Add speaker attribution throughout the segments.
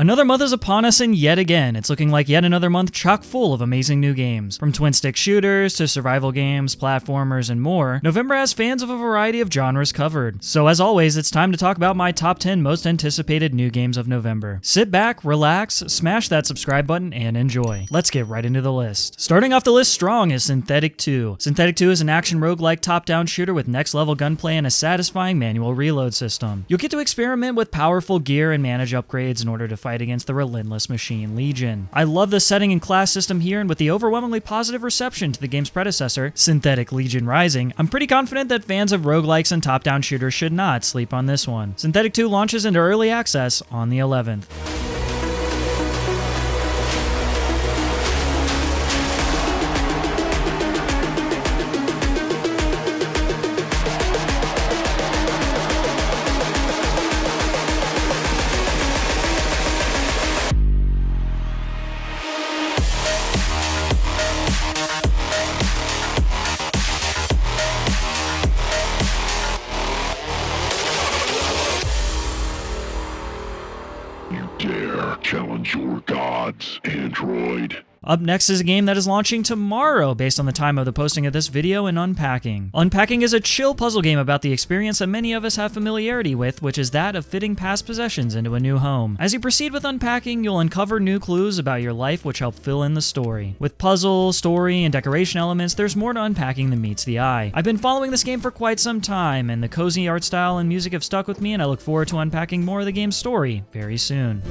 Speaker 1: Another month is upon us, and yet again, it's looking like yet another month chock full of amazing new games. From twin-stick shooters to survival games, platformers, and more, November has fans of a variety of genres covered. So as always, it's time to talk about my top 10 most anticipated new games of November. Sit back, relax, smash that subscribe button, and enjoy. Let's get right into the list. Starting off the list strong is Synthetic 2. Synthetic 2 is an action roguelike top-down shooter with next-level gunplay and a satisfying manual reload system. You'll get to experiment with powerful gear and manage upgrades in order to fight against the relentless machine Legion. I love the setting and class system here, and with the overwhelmingly positive reception to the game's predecessor, Synthetic Legion Rising, I'm pretty confident that fans of roguelikes and top-down shooters should not sleep on this one. Synthetic 2 launches into early access on the 11th.
Speaker 2: Challenge your gods, android.
Speaker 1: Up next is a game that is launching tomorrow based on the time of the posting of this video in Unpacking. Unpacking is a chill puzzle game about the experience that many of us have familiarity with, which is that of fitting past possessions into a new home. As you proceed with Unpacking, you'll uncover new clues about your life which help fill in the story. With puzzle, story, and decoration elements, there's more to Unpacking than meets the eye. I've been following this game for quite some time, and the cozy art style and music have stuck with me, and I look forward to unpacking more of the game's story very soon.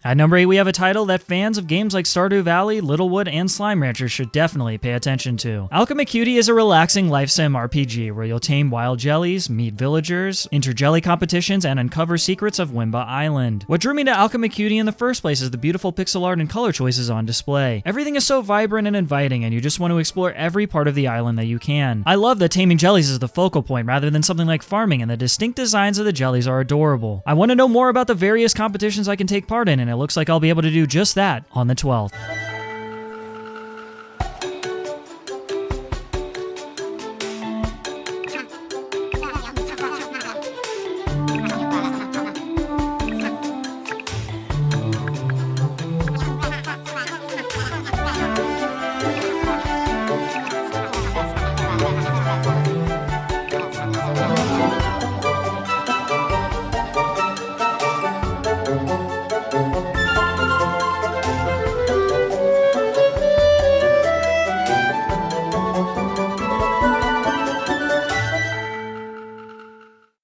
Speaker 1: At number 8, we have a title that fans of games like Stardew Valley, Littlewood, and Slime Rancher should definitely pay attention to. Alchemy Cutie is a relaxing life sim RPG where you'll tame wild jellies, meet villagers, enter jelly competitions, and uncover secrets of Wimba Island. What drew me to Alchemy Cutie in the first place is the beautiful pixel art and color choices on display. Everything is so vibrant and inviting, and you just want to explore every part of the island that you can. I love that taming jellies is the focal point rather than something like farming, and the distinct designs of the jellies are adorable. I want to know more about the various competitions I can take part in, and it looks like I'll be able to do just that on the 12th.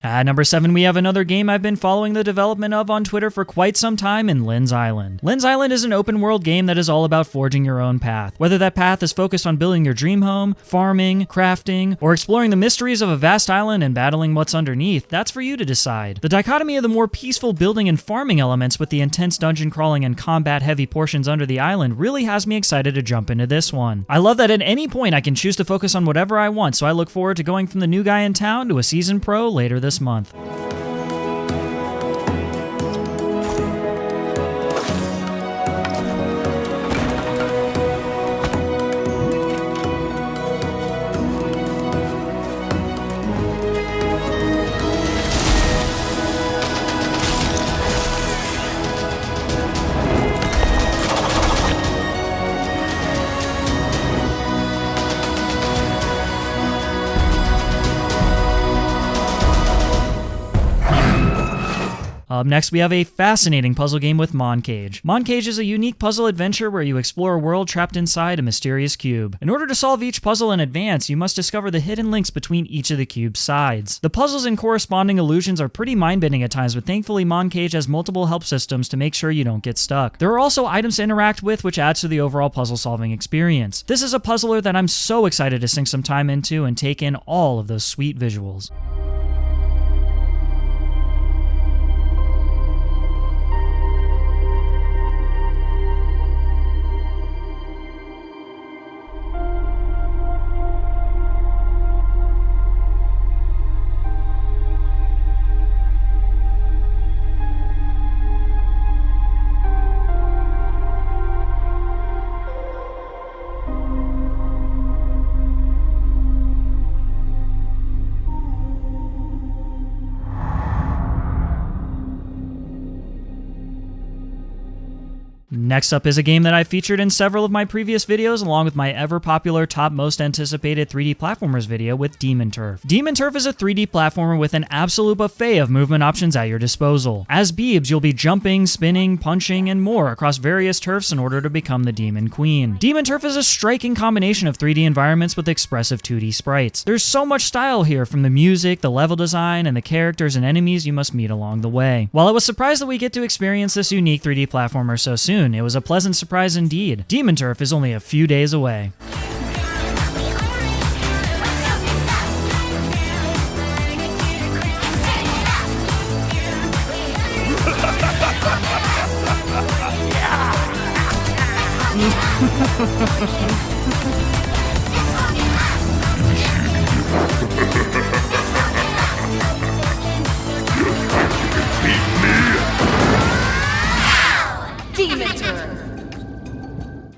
Speaker 1: At number 7, we have another game I've been following the development of on Twitter for quite some time in Lynn's Island. Lynn's Island is an open world game that is all about forging your own path. Whether that path is focused on building your dream home, farming, crafting, or exploring the mysteries of a vast island and battling what's underneath, that's for you to decide. The dichotomy of the more peaceful building and farming elements with the intense dungeon crawling and combat heavy portions under the island really has me excited to jump into this one. I love that at any point I can choose to focus on whatever I want, so I look forward to going from the new guy in town to a seasoned pro later this month. Up next, we have a fascinating puzzle game with Moncage. Moncage is a unique puzzle adventure where you explore a world trapped inside a mysterious cube. In order to solve each puzzle in advance, you must discover the hidden links between each of the cube's sides. The puzzles and corresponding illusions are pretty mind-bending at times, but thankfully Moncage has multiple help systems to make sure you don't get stuck. There are also items to interact with, which adds to the overall puzzle-solving experience. This is a puzzler that I'm so excited to sink some time into and take in all of those sweet visuals. Next up is a game that I've featured in several of my previous videos, along with my ever-popular top most anticipated 3D platformers video with Demon Turf. Demon Turf is a 3D platformer with an absolute buffet of movement options at your disposal. As Beebs, you'll be jumping, spinning, punching, and more across various turfs in order to become the Demon Queen. Demon Turf is a striking combination of 3D environments with expressive 2D sprites. There's so much style here, from the music, the level design, and the characters and enemies you must meet along the way. While I was surprised that we get to experience this unique 3D platformer so soon, it was a pleasant surprise indeed. Demon Turf is only a few days away.
Speaker 3: Demon Turf.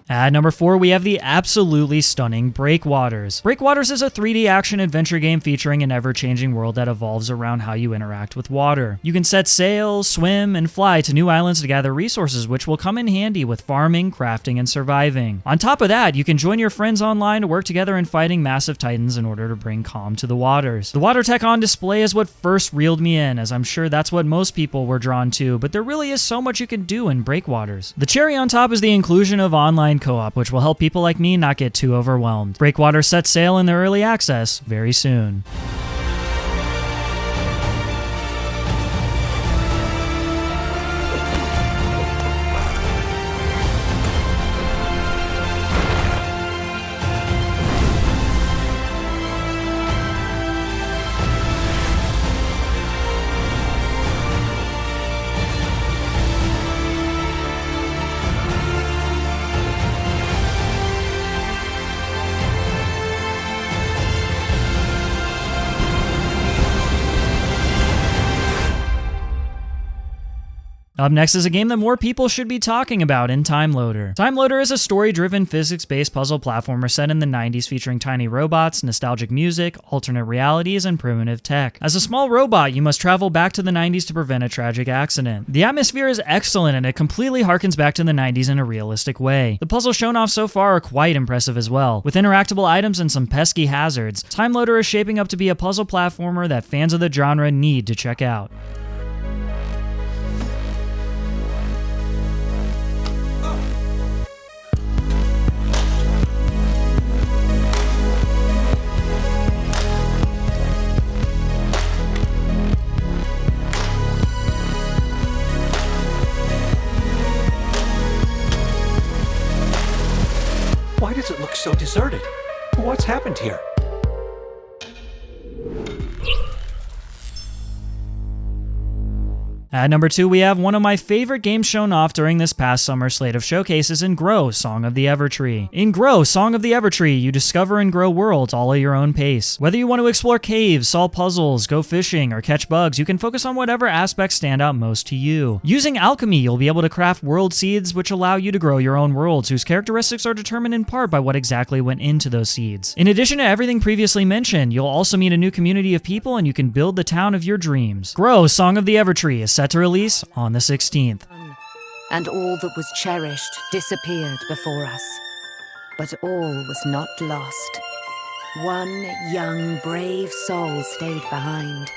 Speaker 1: At number 4, we have the absolutely stunning Breakwaters. Breakwaters is a 3D action-adventure game featuring an ever-changing world that evolves around how you interact with water. You can set sail, swim, and fly to new islands to gather resources, which will come in handy with farming, crafting, and surviving. On top of that, you can join your friends online to work together in fighting massive titans in order to bring calm to the waters. The water tech on display is what first reeled me in, as I'm sure that's what most people were drawn to, but there really is so much you can do in Breakwaters. The cherry on top is the inclusion of online co-op, which will help people like me not get too overwhelmed. Breakwaters sets sail in their early access very soon. Up next is a game that more people should be talking about in Time Loader. Time Loader is a story-driven, physics-based puzzle platformer set in the 90s featuring tiny robots, nostalgic music, alternate realities, and primitive tech. As a small robot, you must travel back to the 90s to prevent a tragic accident. The atmosphere is excellent and it completely harkens back to the 90s in a realistic way. The puzzles shown off so far are quite impressive as well. With interactable items and some pesky hazards, Time Loader is shaping up to be a puzzle platformer that fans of the genre need to check out.
Speaker 4: Why does it look so deserted? What's happened here?
Speaker 1: At number 2, we have one of my favorite games shown off during this past summer slate of showcases in Grow, Song of the Evertree. In Grow, Song of the Evertree, you discover and grow worlds all at your own pace. Whether you want to explore caves, solve puzzles, go fishing, or catch bugs, you can focus on whatever aspects stand out most to you. Using alchemy, you'll be able to craft world seeds which allow you to grow your own worlds, whose characteristics are determined in part by what exactly went into those seeds. In addition to everything previously mentioned, you'll also meet a new community of people and you can build the town of your dreams. Grow, Song of the Evertree is set to release on the 16th.
Speaker 3: And all that was cherished disappeared before us. But all was not lost. One young, brave soul stayed behind.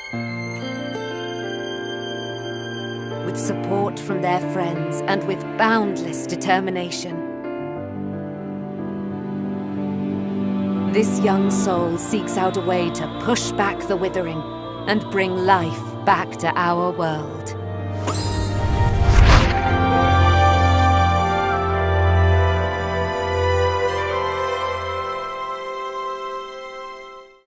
Speaker 3: With support from their friends and with boundless determination, this young soul seeks out a way to push back the withering and bring life back to our world.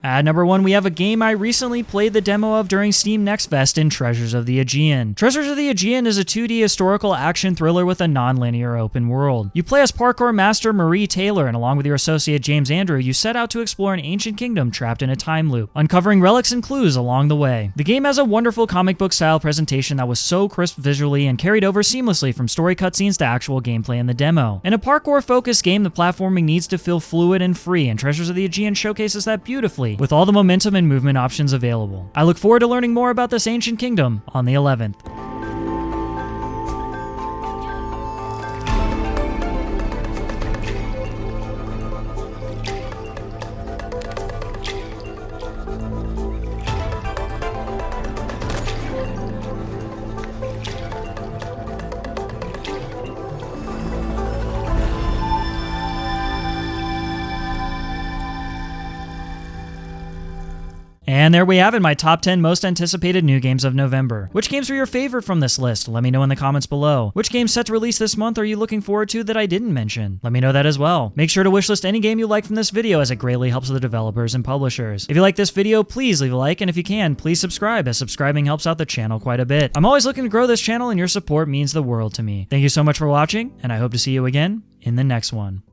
Speaker 1: At number 1, we have a game I recently played the demo of during Steam Next Fest in Treasures of the Aegean. Treasures of the Aegean is a 2D historical action thriller with a non-linear open world. You play as parkour master Marie Taylor, and along with your associate James Andrew, you set out to explore an ancient kingdom trapped in a time loop, uncovering relics and clues along the way. The game has a wonderful comic book style presentation that was so crisp visually and carried over seamlessly from story cutscenes to actual gameplay in the demo. In a parkour-focused game, the platforming needs to feel fluid and free, and Treasures of the Aegean showcases that beautifully, with all the momentum and movement options available. I look forward to learning more about this ancient kingdom on the 11th. And there we have it, my top 10 most anticipated new games of November. Which games were your favorite from this list? Let me know in the comments below. Which games set to release this month are you looking forward to that I didn't mention? Let me know that as well. Make sure to wishlist any game you like from this video, as it greatly helps the developers and publishers. If you like this video, please leave a like, and if you can, please subscribe, as subscribing helps out the channel quite a bit. I'm always looking to grow this channel, and your support means the world to me. Thank you so much for watching, and I hope to see you again in the next one.